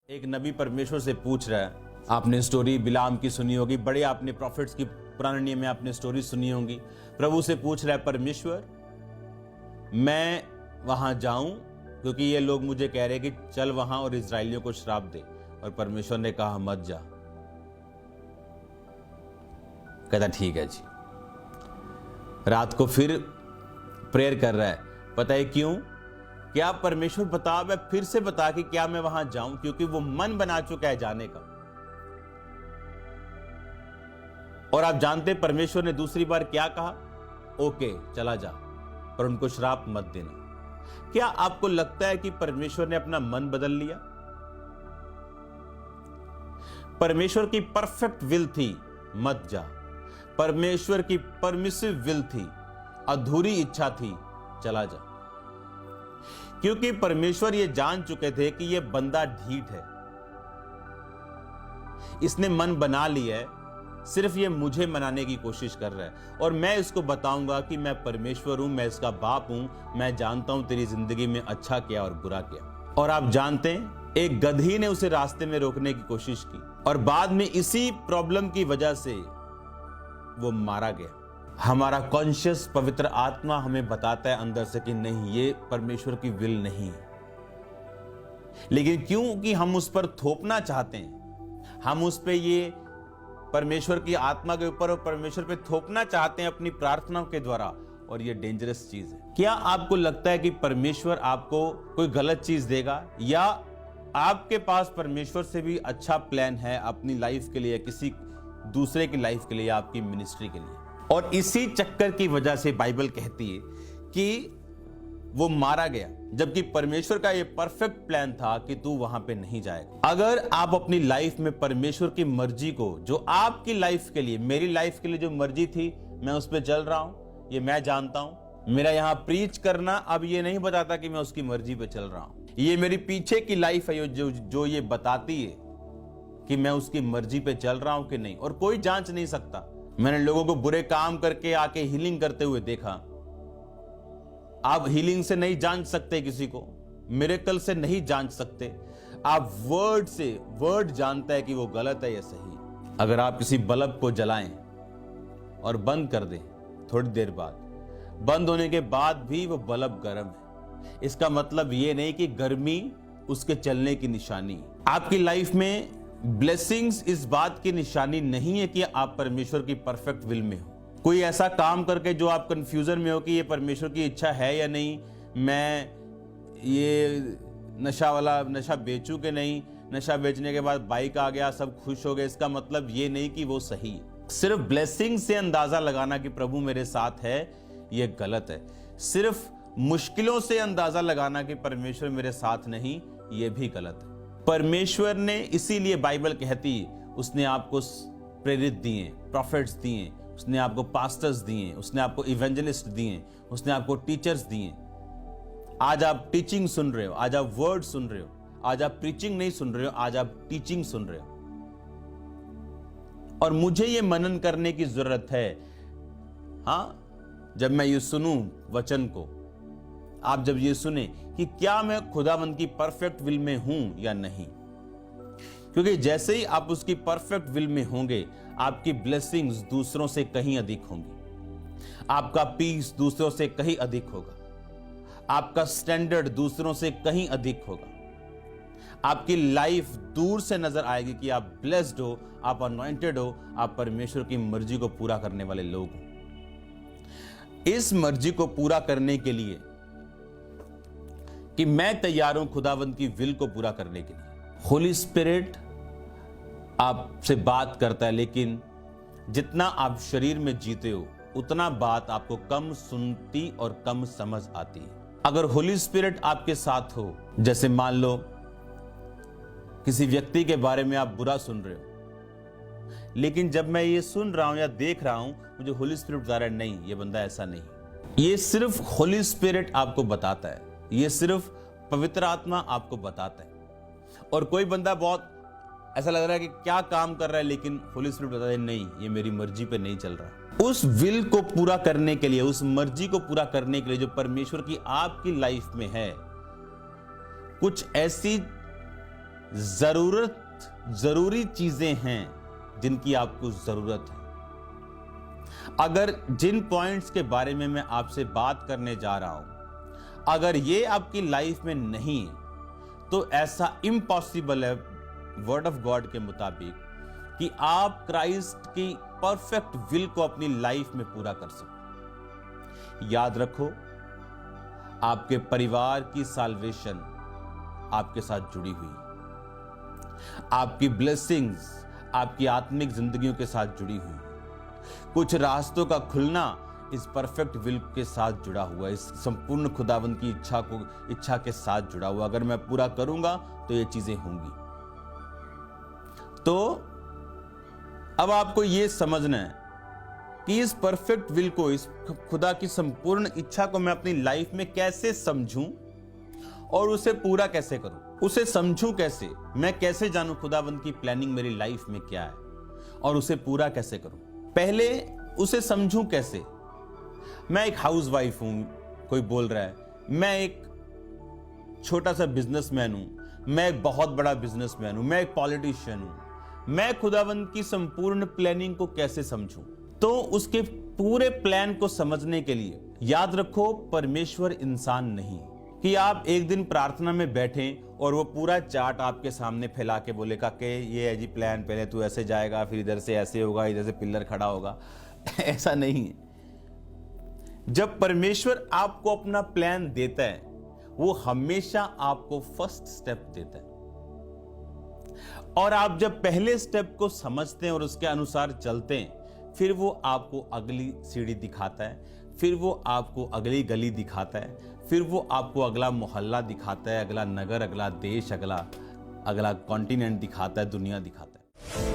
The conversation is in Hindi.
एक नबी परमेश्वर से पूछ रहा है। आपने स्टोरी बिलाम की सुनी होगी, बड़े आपने प्रॉफिट्स की पुराने नियम में आपने स्टोरी सुनी होगी। प्रभु से पूछ रहा है, परमेश्वर मैं वहां जाऊं क्योंकि ये लोग मुझे कह रहे हैं कि चल वहां और इजराइलियों को श्राप दे। और परमेश्वर ने कहा मत जा। कहता ठीक है जी। रात को फिर प्रेयर कर रहा है। पता है क्यों? क्या परमेश्वर बता, मैं फिर से बता कि क्या मैं वहां जाऊं, क्योंकि वो मन बना चुका है जाने का। और आप जानते परमेश्वर ने दूसरी बार क्या कहा? ओके चला जा, पर उनको श्राप मत देना। क्या आपको लगता है कि परमेश्वर ने अपना मन बदल लिया? परमेश्वर की परफेक्ट विल थी मत जा। परमेश्वर की परमिसिव विल थी, अधूरी इच्छा थी चला जा। क्योंकि परमेश्वर ये जान चुके थे कि ये बंदा ढीठ है, इसने मन बना लिया है, सिर्फ ये मुझे मनाने की कोशिश कर रहा है। और मैं इसको बताऊंगा कि मैं परमेश्वर हूं, मैं इसका बाप हूं, मैं जानता हूं तेरी जिंदगी में अच्छा क्या और बुरा क्या। और आप जानते हैं, एक गधी ने उसे रास्ते में रोकने की कोशिश की और बाद में इसी प्रॉब्लम की वजह से वो मारा गया। हमारा कॉन्शियस पवित्र आत्मा हमें बताता है अंदर से कि नहीं, ये परमेश्वर की विल नहीं है। लेकिन क्योंकि हम उस पर थोपना चाहते हैं, हम उस पे ये परमेश्वर की आत्मा के ऊपर और परमेश्वर पे थोपना चाहते हैं अपनी प्रार्थनाओं के द्वारा, और ये डेंजरस चीज है। क्या आपको लगता है कि परमेश्वर आपको कोई गलत चीज देगा, या आपके पास परमेश्वर से भी अच्छा प्लान है अपनी लाइफ के लिए, किसी दूसरे की लाइफ के लिए, आपकी मिनिस्ट्री के लिए? और इसी चक्कर की वजह से बाइबल कहती है कि वो मारा गया, जबकि परमेश्वर का ये परफेक्ट प्लान था कि तू वहां पे नहीं जाएगा। अगर आप अपनी लाइफ में परमेश्वर की मर्जी को, जो आपकी लाइफ के लिए, मेरी लाइफ के लिए जो मर्जी थी, मैं उस पर चल रहा हूं, ये मैं जानता हूं। मेरा यहां प्रीच करना अब ये नहीं बताता कि मैं उसकी मर्जी पे चल रहा हूं। ये मेरी पीछे की लाइफ है जो ये बताती है कि मैं उसकी मर्जी पे चल रहा हूं कि नहीं। और कोई जांच नहीं सकता। मैंने लोगों को बुरे काम करके आके हीलिंग करते हुए देखा। आप हीलिंग से नहीं जांच सकते किसी को, मिरेकल से नहीं जांच सकते। आप वर्ड से, वर्ड जानता है कि वो गलत है या सही। अगर आप किसी बल्ब को जलाएं और बंद कर दें, थोड़ी देर बाद बंद होने के बाद भी वो बल्ब गर्म है, इसका मतलब ये नहीं कि गर्मी उसके चलने की निशानी। आपकी लाइफ में ब्लेसिंग्स इस बात की निशानी नहीं है कि आप परमेश्वर की परफेक्ट विल में हो। कोई ऐसा काम करके जो आप कंफ्यूजन में हो कि ये परमेश्वर की इच्छा है या नहीं, मैं ये नशा बेचूं कि नहीं, नशा बेचने के बाद बाइक आ गया, सब खुश हो गए, इसका मतलब ये नहीं कि वो सही है। सिर्फ ब्लेसिंग से अंदाजा लगाना कि प्रभु मेरे साथ है, ये गलत है। सिर्फ मुश्किलों से अंदाजा लगाना कि परमेश्वर मेरे साथ नहीं, ये भी गलत है। परमेश्वर ने, इसीलिए बाइबल कहती है, उसने आपको प्रेरित दिए, प्रॉफिट्स दिए, उसने आपको पास्टर्स दिए, उसने आपको इवेंजलिस्ट दिए, उसने आपको टीचर्स दिए। आज आप टीचिंग सुन रहे हो, आज आप वर्ड सुन रहे हो, आज आप प्रीचिंग नहीं सुन रहे हो, आज आप टीचिंग सुन रहे हो। और मुझे ये मनन करने की जरूरत है, हाँ, जब मैं ये सुनूं वचन को, आप जब ये सुने कि क्या मैं खुदावंद की परफेक्ट विल में हूं या नहीं। क्योंकि जैसे ही आप उसकी परफेक्ट विल में होंगे, आपकी ब्लेसिंग्स दूसरों से कहीं अधिक होंगी, आपका पीस दूसरों से कहीं अधिक होगा, आपका स्टैंडर्ड दूसरों से कहीं अधिक होगा। आपकी लाइफ दूर से नजर आएगी कि आप ब्लेस्ड हो, आप अनॉइंटेड हो, आप परमेश्वर की मर्जी को पूरा करने वाले लोग हो। इस मर्जी को पूरा करने के लिए कि मैं तैयार हूं खुदावंद की विल को पूरा करने के लिए। होली स्पिरिट आपसे बात करता है, लेकिन जितना आप शरीर में जीते हो, उतना बात आपको कम सुनती और कम समझ आती है। अगर होली स्पिरिट आपके साथ हो, जैसे मान लो किसी व्यक्ति के बारे में आप बुरा सुन रहे हो, लेकिन जब मैं ये सुन रहा हूं या देख रहा हूं, मुझे होली स्पिरिट बता रहा है नहीं, ये बंदा ऐसा नहीं। ये सिर्फ होली स्पिरिट आपको बताता है, ये सिर्फ पवित्र आत्मा आपको बताता है। और कोई बंदा बहुत ऐसा लग रहा है कि क्या काम कर रहा है, लेकिन होली स्पिरिट बताता है नहीं, ये मेरी मर्जी पे नहीं चल रहा। उस विल को पूरा करने के लिए, उस मर्जी को पूरा करने के लिए जो परमेश्वर की आपकी लाइफ में है, कुछ ऐसी जरूरी चीजें हैं जिनकी आपको जरूरत है। अगर जिन पॉइंट्स के बारे में मैं आपसे बात करने जा रहा हूं, अगर ये आपकी लाइफ में नहीं तो ऐसा इम्पॉसिबल है वर्ड ऑफ गॉड के मुताबिक कि आप क्राइस्ट की परफेक्ट विल को अपनी लाइफ में पूरा कर सको। याद रखो, आपके परिवार की साल्वेशन आपके साथ जुड़ी हुई, आपकी ब्लेसिंग्स आपकी आत्मिक जिंदगियों के साथ जुड़ी हुई, कुछ रास्तों का खुलना इस परफेक्ट विल के साथ जुड़ा हुआ, इस संपूर्ण खुदावंद की इच्छा के साथ जुड़ा हुआ। अगर मैं पूरा करूंगा तो ये चीजें होंगी। तो अब आपको ये समझना है कि इस परफेक्ट विल को, इस खुदा की संपूर्ण इच्छा को मैं अपनी लाइफ में कैसे समझूं और उसे पूरा कैसे करूं। उसे समझूं कैसे, मैं कैसे जानूं खुदावंद की प्लानिंग मेरी लाइफ में क्या है और उसे पूरा कैसे करूं। पहले उसे समझूं कैसे। मैं एक हाउसवाइफ हूं, कोई बोल रहा है मैं एक छोटा सा बिजनेसमैन हूं, मैं एक बहुत बड़ा बिजनेसमैन हूं, मैं एक पॉलिटिशियन हूं। मैं खुदावंद की संपूर्ण प्लानिंग को कैसे समझूं? तो उसके पूरे प्लान को समझने के लिए याद रखो, परमेश्वर इंसान नहीं कि आप एक दिन प्रार्थना में बैठें और वो पूरा चार्ट आपके सामने फैला के बोलेगा कि ये है जी प्लान, पहले तू ऐसे जाएगा, फिर इधर से ऐसे होगा, इधर से पिलर खड़ा होगा। ऐसा नहीं है। जब परमेश्वर आपको अपना प्लान देता है, वो हमेशा आपको फर्स्ट स्टेप देता है, और आप जब पहले स्टेप को समझते हैं और उसके अनुसार चलते हैं, फिर वो आपको अगली सीढ़ी दिखाता है, फिर वो आपको अगली गली दिखाता है, फिर वो आपको अगला मोहल्ला दिखाता है, अगला नगर, अगला देश, अगला कॉन्टिनेंट दिखाता है, दुनिया दिखाता है।